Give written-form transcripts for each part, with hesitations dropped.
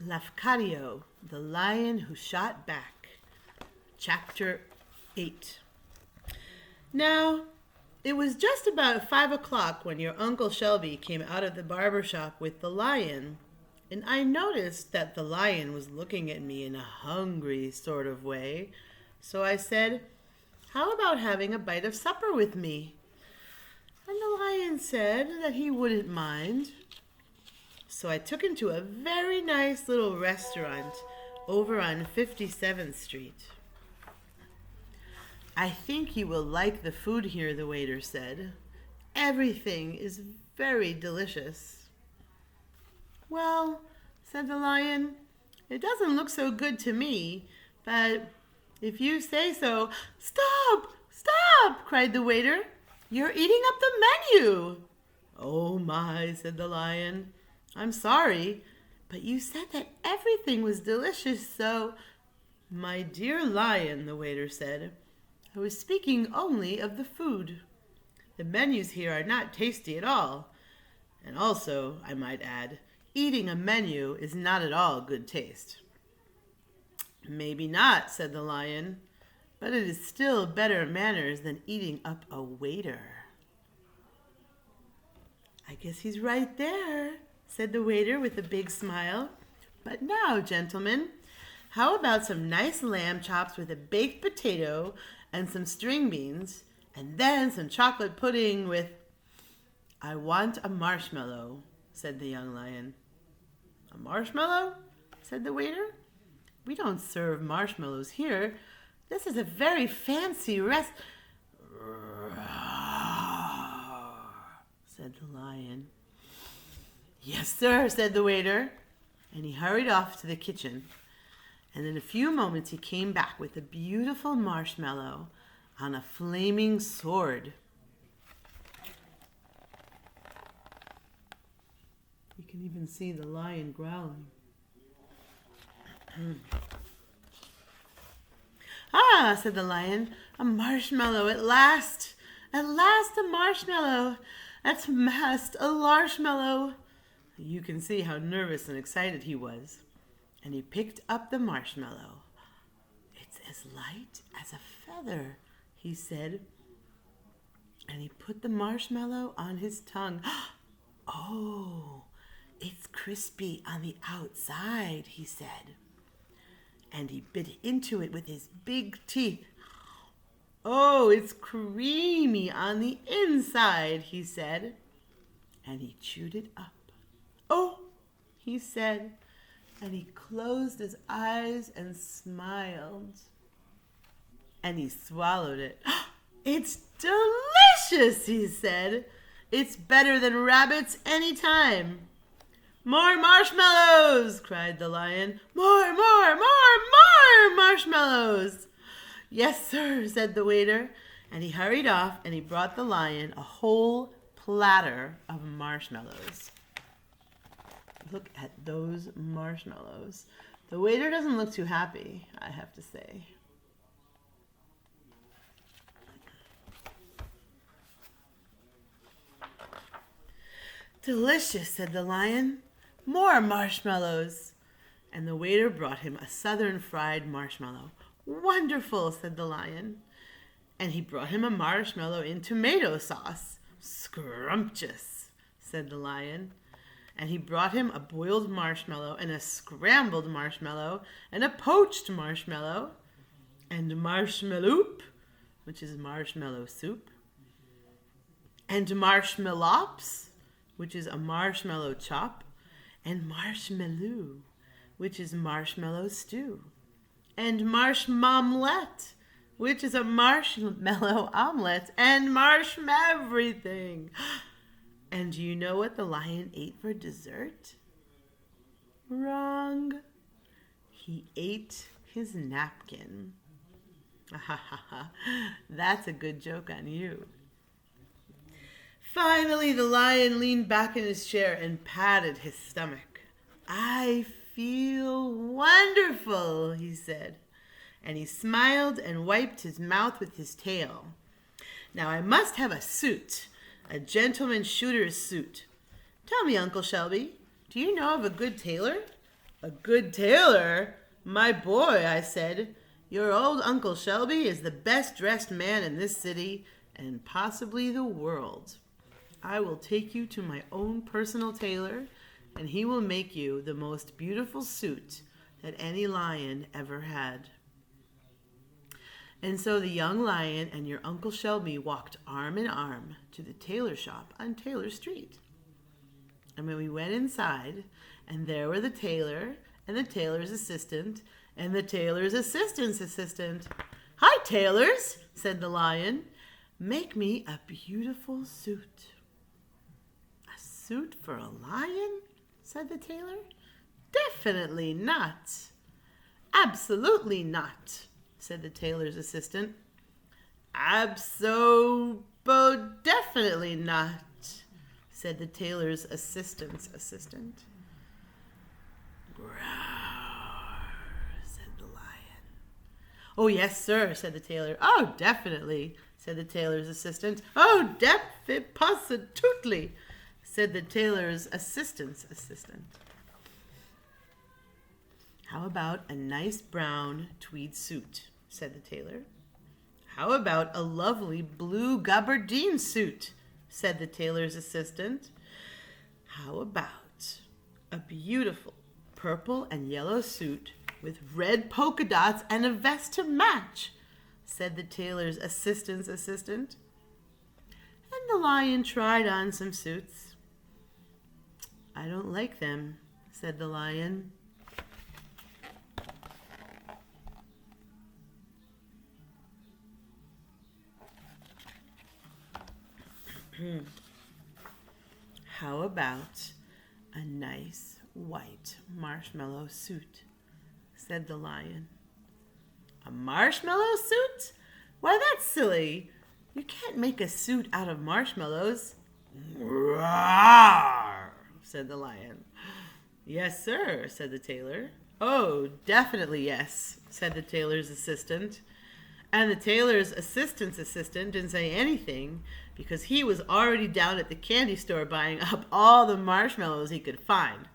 Lafcadio, the Lion Who Shot Back. Chapter 8. Now, it was just about 5 o'clock when your Uncle Shelby came out of the barber shop with the lion, and I noticed that the lion was looking at me in a hungry sort of way. So I said, "How about having a bite of supper with me?" And the lion said that he wouldn't mind. So I took him to a very nice little restaurant over on 57th Street. "I think you will like the food here," the waiter said. "Everything is very delicious." "Well," said the lion, "it doesn't look so good to me, but if you say so—" "Stop! Stop!" cried the waiter. "You're eating up the menu." "Oh my," said the lion. "I'm sorry, but you said that everything was delicious, so—" "My dear lion," the waiter said, "I was speaking only of the food. The menus here are not tasty at all. And also, I might add, eating a menu is not at all good taste." "Maybe not," said the lion, "but it is still better manners than eating up a waiter." "I guess he's right there," said the waiter with a big smile. "But now, gentlemen, how about some nice lamb chops with a baked potato and some string beans, and then some chocolate pudding with—" "I want a marshmallow," said the young lion. "A marshmallow?" said the waiter. "We don't serve marshmallows here. This is a very fancy said the lion. "Yes, sir," said the waiter, and he hurried off to the kitchen. And in a few moments he came back with a beautiful marshmallow on a flaming sword. You can even see the lion growling. "Ah," said the lion, "a marshmallow at last! At last a marshmallow! At last a marshmallow!" You can see how nervous and excited he was. And he picked up the marshmallow. "It's as light as a feather," he said. And he put the marshmallow on his tongue. "Oh, it's crispy on the outside," he said. And he bit into it with his big teeth. "Oh, it's creamy on the inside," he said. And he chewed it up. "Oh," he said, and he closed his eyes and smiled. And he swallowed it. "It's delicious," he said. "It's better than rabbits any time." "More marshmallows!" cried the lion. "More marshmallows!" "Yes, sir," said the waiter. And he hurried off and he brought the lion a whole platter of marshmallows. Look at those marshmallows. The waiter doesn't look too happy, I have to say. "Delicious," said the lion. "More marshmallows." And the waiter brought him a southern fried marshmallow. "Wonderful," said the lion. And he brought him a marshmallow in tomato sauce. "Scrumptious," said the lion. And he brought him a boiled marshmallow and a scrambled marshmallow and a poached marshmallow and marshmalloop, which is marshmallow soup, and marshmallops, which is a marshmallow chop, and marshmallow, which is marshmallow stew, and marshmallet, which is a marshmallow omelet, and everything. And do you know what the lion ate for dessert? Wrong. He ate his napkin. That's a good joke on you. Finally, the lion leaned back in his chair and patted his stomach. "I feel wonderful," he said. And he smiled and wiped his mouth with his tail. "Now I must have a suit. A gentleman shooter's suit. Tell me, Uncle Shelby, do you know of a good tailor? A good tailor? My boy, I said, your old Uncle Shelby is the best dressed man in this city and possibly the world. I will take you to my own personal tailor, and he will make you the most beautiful suit that any lion ever had. And so the young lion and your Uncle Shelby walked arm in arm to the tailor shop on Taylor Street. And when we went inside, and there were the tailor and the tailor's assistant and the tailor's assistant's assistant. "Hi, tailors," said the lion. "Make me a beautiful suit." "A suit for a lion?" said the tailor. "Definitely not." "Absolutely not," said the tailor's assistant. "Definitely not," said the tailor's assistant's assistant. "Growl," said the lion. "Oh, yes, sir," said the tailor. "Oh, definitely," said the tailor's assistant. "Oh, positively," said the tailor's assistant's assistant. "How about a nice brown tweed suit?" said the tailor. "How about a lovely blue gabardine suit?" said the tailor's assistant. "How about a beautiful purple and yellow suit with red polka dots and a vest to match?" said the tailor's assistant's assistant. And the lion tried on some suits. "I don't like them," said the lion. "How about a nice white marshmallow suit?" said the lion. "A marshmallow suit? Why, that's silly. You can't make a suit out of marshmallows." "Roar," said the lion. "Yes, sir," said the tailor. "Oh, definitely yes," said the tailor's assistant. And the tailor's assistant's assistant didn't say anything because he was already down at the candy store buying up all the marshmallows he could find.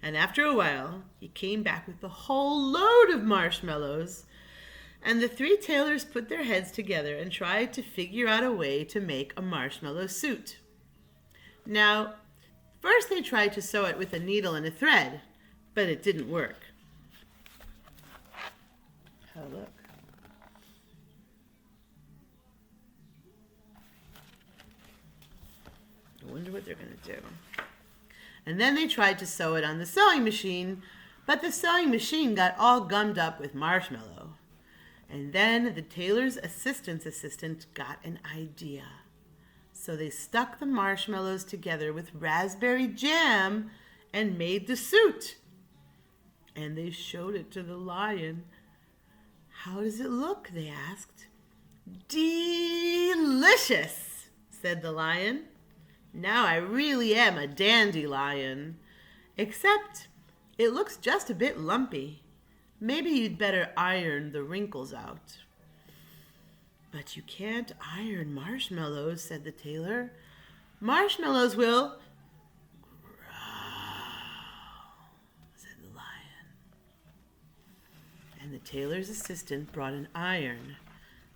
And after a while, he came back with a whole load of marshmallows. And the three tailors put their heads together and tried to figure out a way to make a marshmallow suit. Now, first they tried to sew it with a needle and a thread, but it didn't work. Oh, look. I wonder what they're going to do. And then they tried to sew it on the sewing machine, but the sewing machine got all gummed up with marshmallow. And then the tailor's assistant's assistant got an idea. So they stuck the marshmallows together with raspberry jam and made the suit. And they showed it to the lion. "How does it look?" they asked. "Delicious," said the lion. "Now I really am a dandelion. Except it looks just a bit lumpy. Maybe you'd better iron the wrinkles out." "But you can't iron marshmallows," said the tailor. "Marshmallows will..." "Growl," said the lion. And the tailor's assistant brought an iron,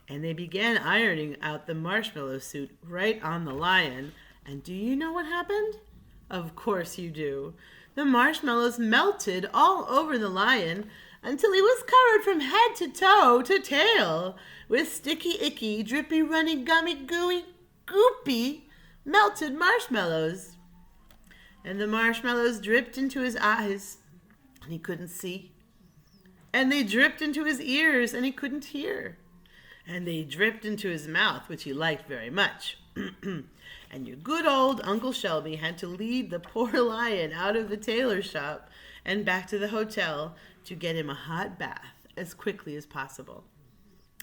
and they began ironing out the marshmallow suit right on the lion. And do you know what happened? Of course you do. The marshmallows melted all over the lion until he was covered from head to toe to tail with sticky, icky, drippy, runny, gummy, gooey, goopy melted marshmallows. And the marshmallows dripped into his eyes, and he couldn't see. And they dripped into his ears, and he couldn't hear. And they dripped into his mouth, which he liked very much. And your good old Uncle Shelby had to lead the poor lion out of the tailor shop and back to the hotel to get him a hot bath as quickly as possible.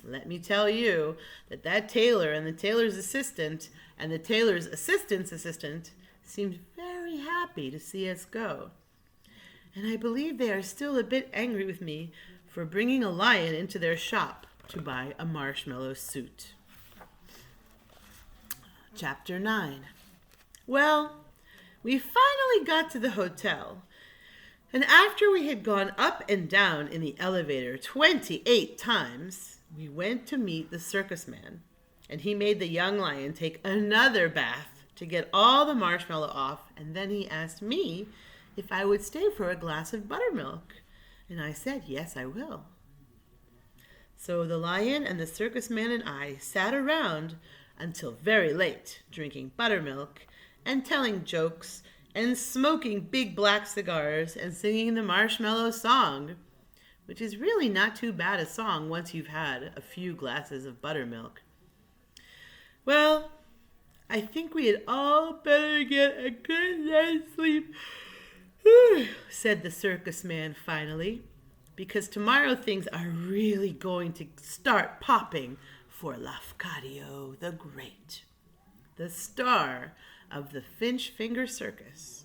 Let me tell you that tailor and the tailor's assistant and the tailor's assistant's assistant seemed very happy to see us go. And I believe they are still a bit angry with me for bringing a lion into their shop to buy a marshmallow suit. Chapter 9. Well, we finally got to the hotel, And after we had gone up and down in the elevator 28 times, we went to meet the circus man. And he made the young lion take another bath to get all the marshmallow off. And then he asked me if I would stay for a glass of buttermilk. And I said, yes, I will. So the lion and the circus man and I sat around until very late, drinking buttermilk and telling jokes and smoking big black cigars and singing the marshmallow song, which is really not too bad a song once you've had a few glasses of buttermilk. Well, I think we had all better get a good night's sleep, said the circus man finally, because tomorrow things are really going to start popping for Lafcadio the Great, the star of the Finchfinger Circus.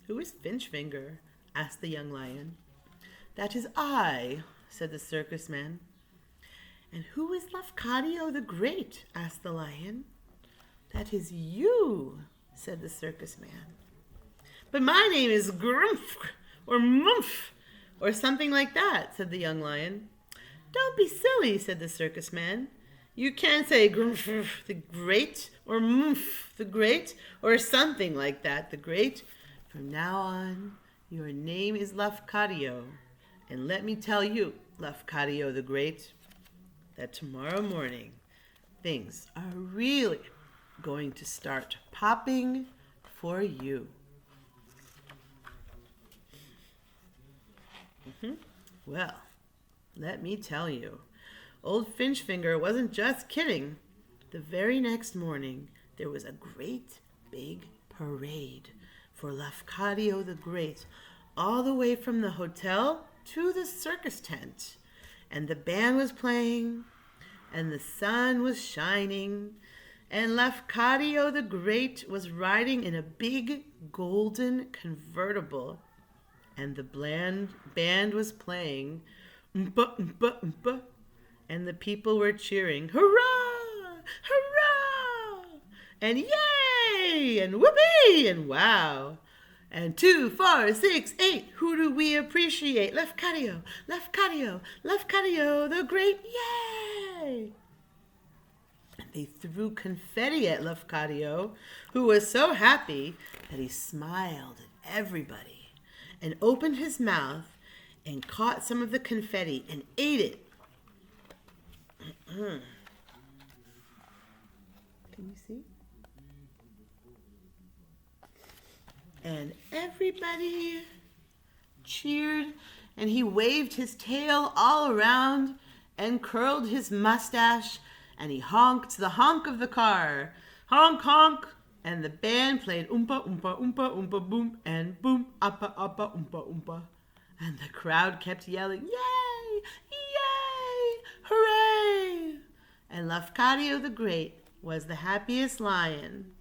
Who is Finchfinger? Asked the young lion. That is I, said the circus man. And who is Lafcadio the Great? Asked the lion. That is you, said the circus man. But my name is Grumph or Mumph or something like that, said the young lion. Don't be silly, said the circus man. You can't say Grumph the Great or Mumph the Great or something like that, the Great. From now on, your name is Lafcadio. And let me tell you, Lafcadio the Great, that tomorrow morning things are really going to start popping for you. Well, let me tell you, old Finchfinger wasn't just kidding. The very next morning, there was a great big parade for Lafcadio the Great, all the way from the hotel to the circus tent. And the band was playing, and the sun was shining, and Lafcadio the Great was riding in a big golden convertible. And the band was playing, oompa, oompa, oompa, and the people were cheering, hurrah, hurrah, and yay, and whoopee, and wow. And 2, 4, 6, 8, who do we appreciate? Lafcadio, Lafcadio, Lafcadio the Great, yay! And they threw confetti at Lafcadio, who was so happy that he smiled at everybody and opened his mouth and caught some of the confetti and ate it. Can you see? And everybody cheered, and he waved his tail all around and curled his mustache, and he honked the honk of the car. Honk, honk. And the band played oompa, oompa, oompa, oompa, boom, and boom, appa, appa, oompa, oompa. And the crowd kept yelling, yay, yay, hooray. And Lafcadio the Great was the happiest lion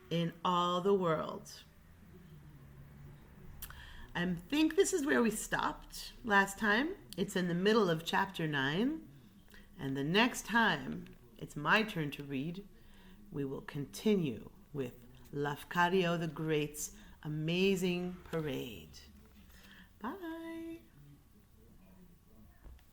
in all the world. I think this is where we stopped last time. It's in the middle of chapter 9. And the next time it's my turn to read, we will continue with Lafcadio the Great's amazing parade. Bye.